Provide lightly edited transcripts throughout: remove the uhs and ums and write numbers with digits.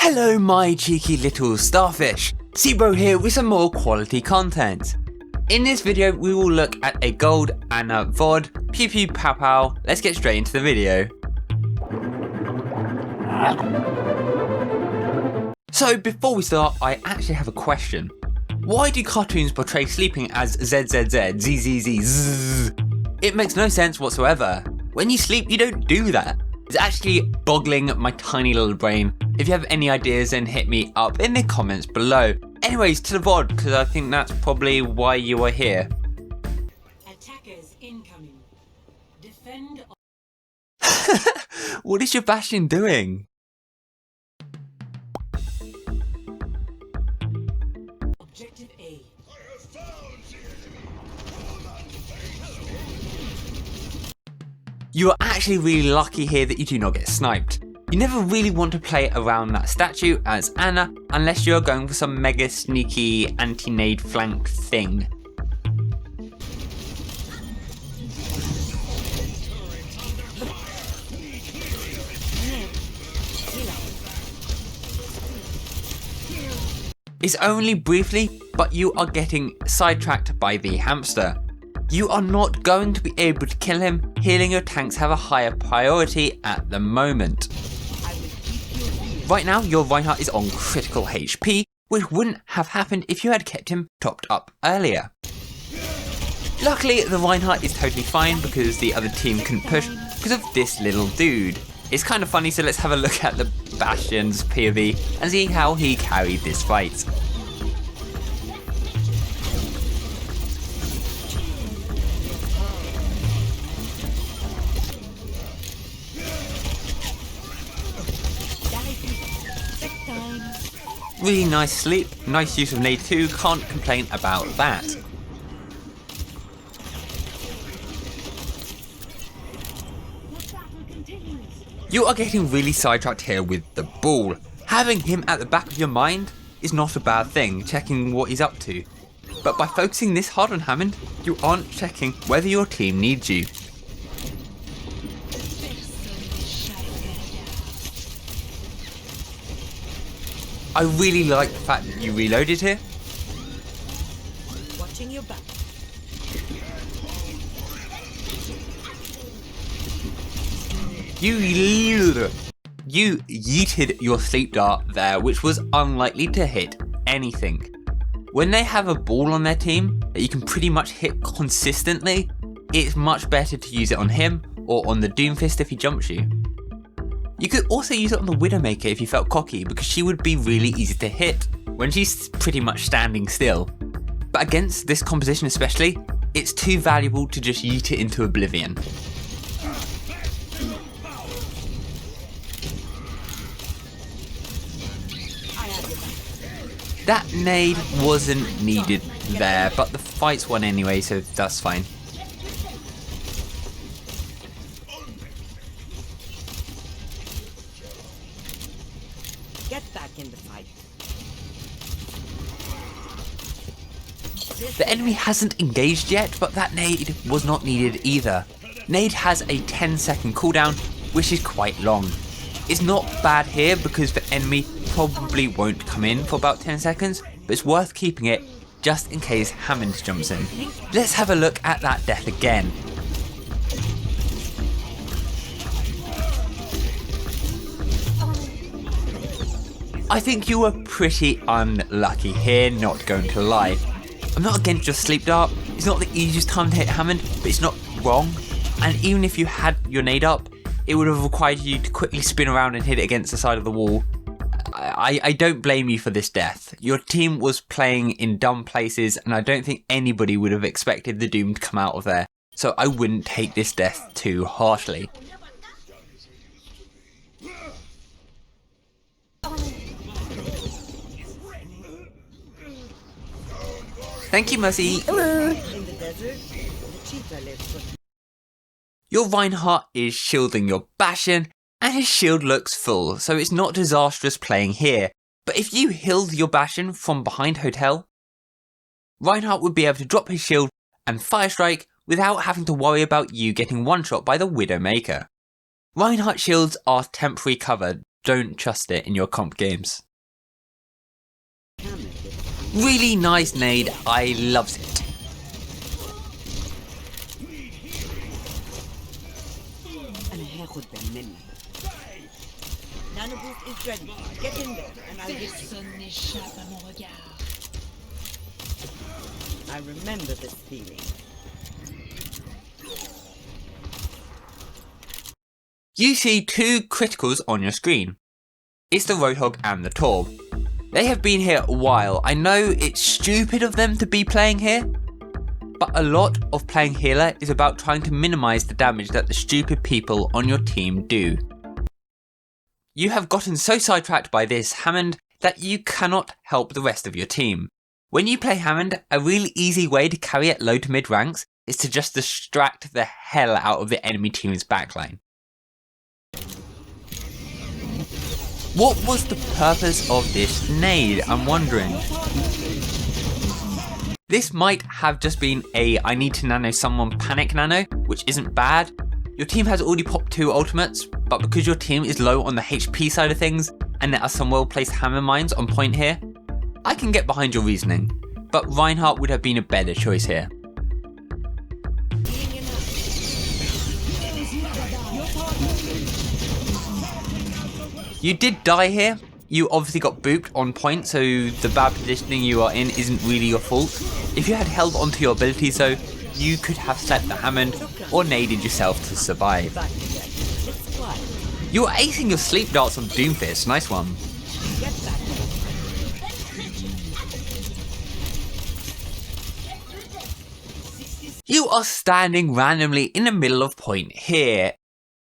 Hello my cheeky little starfish, Seabro here with some more quality content. In this video we will look at a gold Ana VOD, pew pew pow pow. Let's get straight into the video. So before we start, I actually have a question. Why do cartoons portray sleeping as ZZZ, ZZZ? It makes no sense whatsoever. When you sleep you don't do that. It's actually boggling my tiny little brain. If you have any ideas, then hit me up in the comments below. Anyways, to the VOD, because I think that's probably why you are here. Attackers incoming. Defend. What is your Bastion doing? Objective A. You are actually really lucky here that you do not get sniped. You never really want to play around that statue as Ana unless you're going for some mega sneaky anti-nade flank thing. It's only briefly, but you are getting sidetracked by the hamster. You are not going to be able to kill him. Healing your tanks have a higher priority at the moment. Right now your Reinhardt is on critical HP, which wouldn't have happened if you had kept him topped up earlier. Luckily the Reinhardt is totally fine because the other team couldn't push because of this little dude. It's kind of funny, so let's have a look at the Bastion's POV and see how he carried this fight. Really nice sleep, nice use of nade too, can't complain about that. You are getting really sidetracked here with the ball. Having him at the back of your mind is not a bad thing, checking what he's up to. But by focusing this hard on Hammond, you aren't checking whether your team needs you. I really like the fact that you reloaded here. Watching your back. You yeeted your sleep dart there, which was unlikely to hit anything. When they have a ball on their team that you can pretty much hit consistently, it's much better to use it on him or on the Doomfist if he jumps you. You could also use it on the Widowmaker if you felt cocky, because she would be really easy to hit when she's pretty much standing still. But against this composition especially, it's too valuable to just yeet it into oblivion. That nade wasn't needed there, but the fight's won anyway, so that's fine. Get back in the fight. The enemy hasn't engaged yet, but that nade was not needed either. Nade has a 10-second cooldown, which is quite long. It's not bad here because the enemy probably won't come in for about 10 seconds, but it's worth keeping it just in case Hammond jumps in. Let's have a look at that death again. I think you were pretty unlucky here, not going to lie. I'm not against your sleep dart, it's not the easiest time to hit Hammond, but it's not wrong. And even if you had your nade up, it would have required you to quickly spin around and hit it against the side of the wall. I don't blame you for this death. Your team was playing in dumb places and I don't think anybody would have expected the Doom to come out of there. So I wouldn't take this death too harshly. Thank you, Mercy. Hello. In the desert, the cheetah lives. Your Reinhardt is shielding your Bastion, and his shield looks full, so it's not disastrous playing here. But if you healed your Bastion from behind Hotel, Reinhardt would be able to drop his shield and fire strike without having to worry about you getting one-shot by the Widowmaker. Reinhardt shields are temporary cover, don't trust it in your comp games. Really nice nade, I loves it. Nano boost is ready. Get in there and I'll get Personne n'échappe à mon regard. I remember this feeling. You see two criticals on your screen. It's the Roadhog and the Torb. They have been here a while. I know it's stupid of them to be playing here, but a lot of playing healer is about trying to minimize the damage that the stupid people on your team do. You have gotten so sidetracked by this Hammond that you cannot help the rest of your team. When you play Hammond, a really easy way to carry at low to mid ranks is to just distract the hell out of the enemy team's backline. What was the purpose of this nade, I'm wondering? This might have just been a I need to nano someone panic nano, which isn't bad. Your team has already popped 2 ultimates, but because your team is low on the HP side of things, and there are some well placed hammer mines on point here, I can get behind your reasoning, but Reinhardt would have been a better choice here. You did die here. You obviously got booped on point, so the bad positioning you are in isn't really your fault. If you had held onto your abilities though, you could have set the Hammond or naded yourself to survive. You are acing your sleep darts on Doomfist, nice one. You are standing randomly in the middle of point here.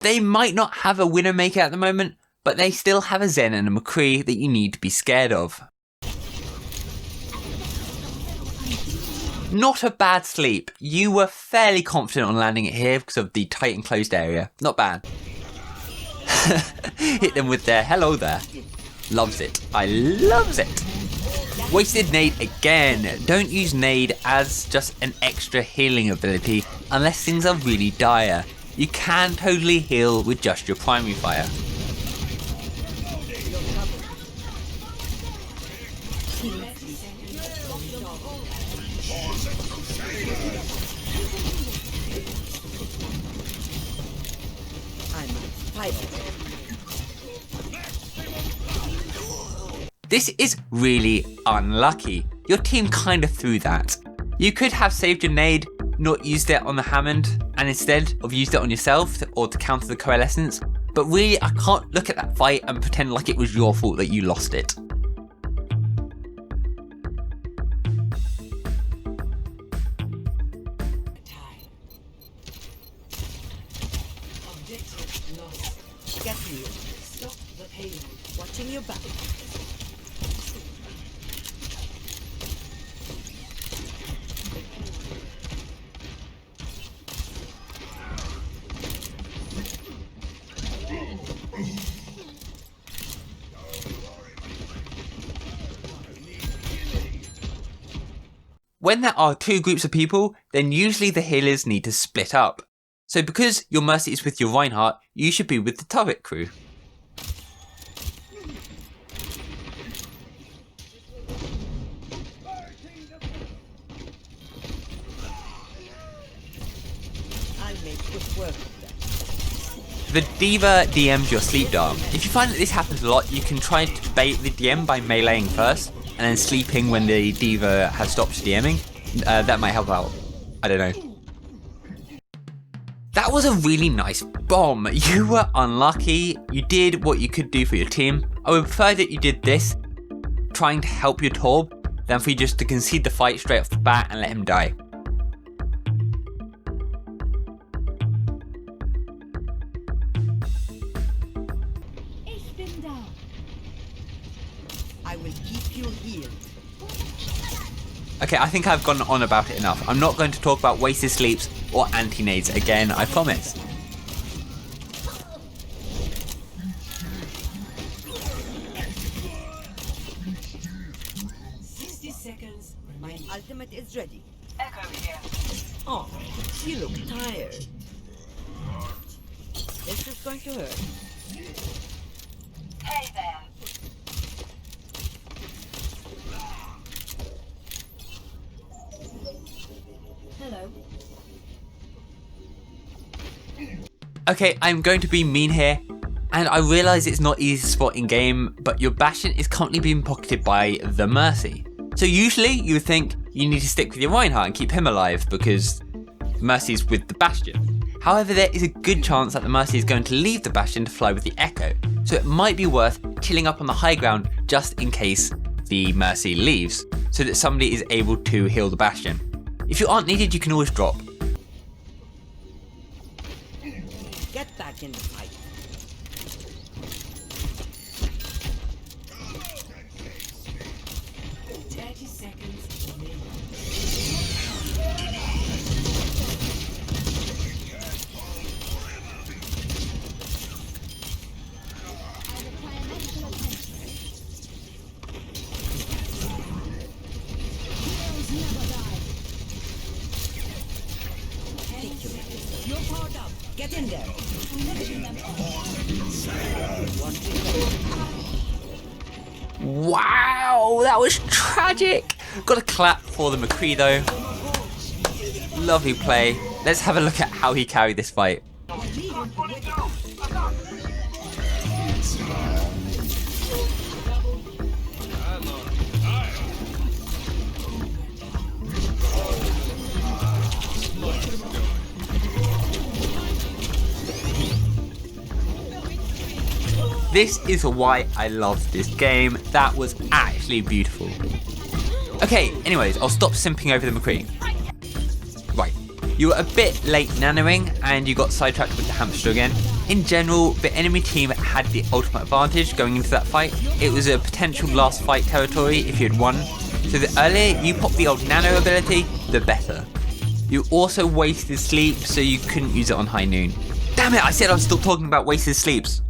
They might not have a Widowmaker at the moment, but they still have a Zen and a McCree that you need to be scared of. Not a bad sleep. You were fairly confident on landing it here because of the tight enclosed area. Not bad. Hit them with their hello there. Loves it. I loves it. Wasted nade again. Don't use nade as just an extra healing ability unless things are really dire. You can totally heal with just your primary fire. This is really unlucky. Your team kind of threw that. You could have saved your nade, not used it on the Hammond, and instead of used it on yourself or to counter the coalescence, but really I can't look at that fight and pretend like it was your fault that you lost it. Watching your back. When there are 2 groups of people, then usually the healers need to split up. So because your Mercy is with your Reinhardt, you should be with the turret crew. The D.Va DMs your sleep dart. If you find that this happens a lot, you can try to bait the DM by meleeing first, and then sleeping when the D.Va has stopped DMing. That might help out. I don't know. That was a really nice bomb. You were unlucky. You did what you could do for your team. I would prefer that you did this, trying to help your Torb, than for you just to concede the fight straight off the bat and let him die. I will keep you healed. Okay, I think I've gone on about it enough. I'm not going to talk about wasted sleeps or anti-nades again, I promise. My ultimate is ready. Echo here. Oh, you look tired. This is going to hurt. Hello. Okay, I'm going to be mean here, and I realise it's not easy to spot in game, but your Bastion is currently being pocketed by the Mercy. So usually you would think you need to stick with your Reinhardt and keep him alive because Mercy's with the Bastion. However, there is a good chance that the Mercy is going to leave the Bastion to fly with the Echo, so it might be worth chilling up on the high ground just in case the Mercy leaves, so that somebody is able to heal the Bastion. If you aren't needed, you can always drop. Get back in the fight. You're powered up. Get in there. Wow, that was tragic. Got a clap for the McCree though. Lovely play. Let's have a look at how he carried this fight. This is why I love this game. That was actually beautiful. Okay, anyways, I'll stop simping over the McCree. Right, you were a bit late nanoing and you got sidetracked with the hamster again. In general, the enemy team had the ultimate advantage going into that fight. It was a potential last fight territory if you had won. So the earlier you popped the old nano ability, the better. You also wasted sleep, so you couldn't use it on high noon. Damn it, I said I'd stop talking about wasted sleeps.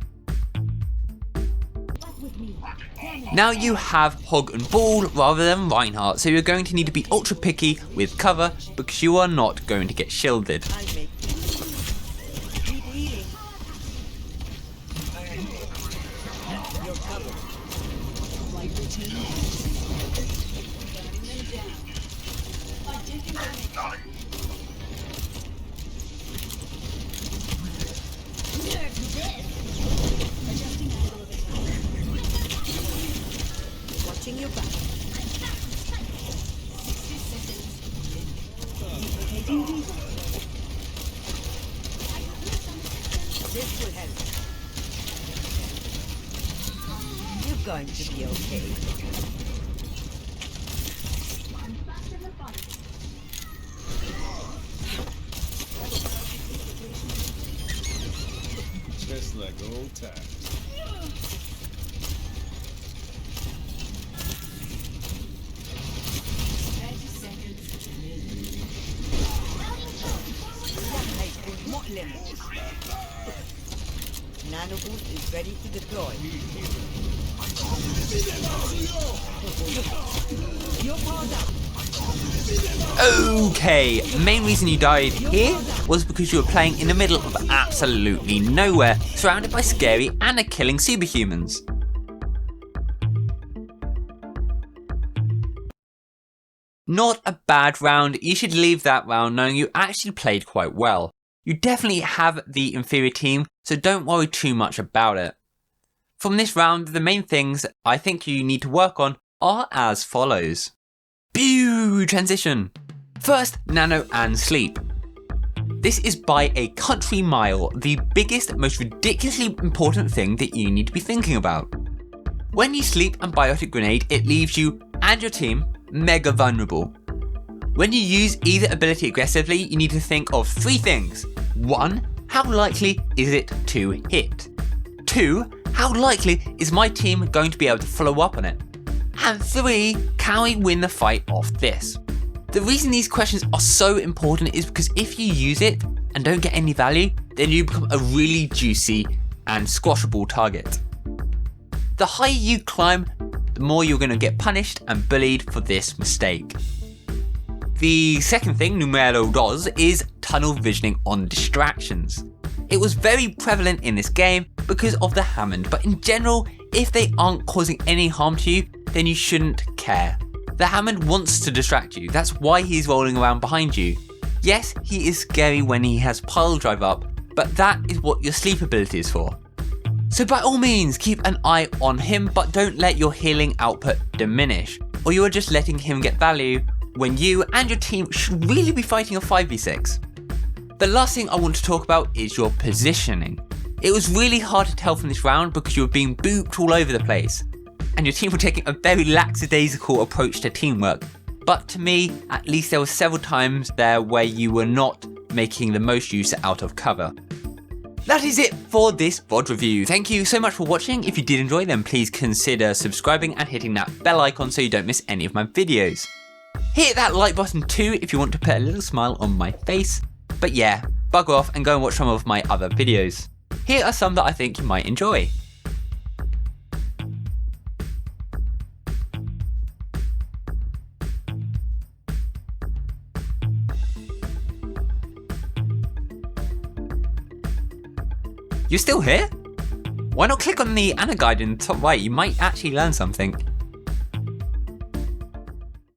Now you have Hog and Ball rather than Reinhardt, so you're going to need to be ultra picky with cover because you are not going to get shielded. I'll make keep healing. You're covered. Watching your back. This will help. You're going to be okay. Just like old times. Nano boost is ready to deploy. You're powered up. Okay, main reason you died here was because you were playing in the middle of absolutely nowhere, surrounded by scary and killing superhumans. Not a bad round. You should leave that round knowing you actually played quite well. You definitely have the inferior team, so don't worry too much about it. From this round, the main things I think you need to work on are as follows. Pew! Transition. First, nano and sleep. This is by a country mile the biggest, most ridiculously important thing that you need to be thinking about. When you sleep and biotic grenade, it leaves you and your team mega vulnerable. When you use either ability aggressively, you need to think of three things. 1. How likely is it to hit? 2. How likely is my team going to be able to follow up on it? And 3. Can we win the fight off this? The reason these questions are so important is because if you use it and don't get any value, then you become a really juicy and squashable target. The higher you climb, the more you're going to get punished and bullied for this mistake. The second thing Numero does is tunnel visioning on distractions. It was very prevalent in this game because of the Hammond, but in general, if they aren't causing any harm to you, then you shouldn't care. The Hammond wants to distract you, that's why he's rolling around behind you. Yes, he is scary when he has pile drive up, but that is what your sleep ability is for. So by all means, keep an eye on him, but don't let your healing output diminish, or you are just letting him get value when you and your team should really be fighting a 5v6. The last thing I want to talk about is your positioning. It was really hard to tell from this round because you were being booped all over the place, and your team were taking a very lackadaisical approach to teamwork. But to me, at least there were several times there where you were not making the most use out of cover. That is it for this VOD review. Thank you so much for watching. If you did enjoy, then please consider subscribing and hitting that bell icon so you don't miss any of my videos. Hit that like button too if you want to put a little smile on my face. But yeah, bugger off and go and watch some of my other videos. Here are some that I think you might enjoy. You're still here? Why not click on the Ana guide in the top right? You might actually learn something.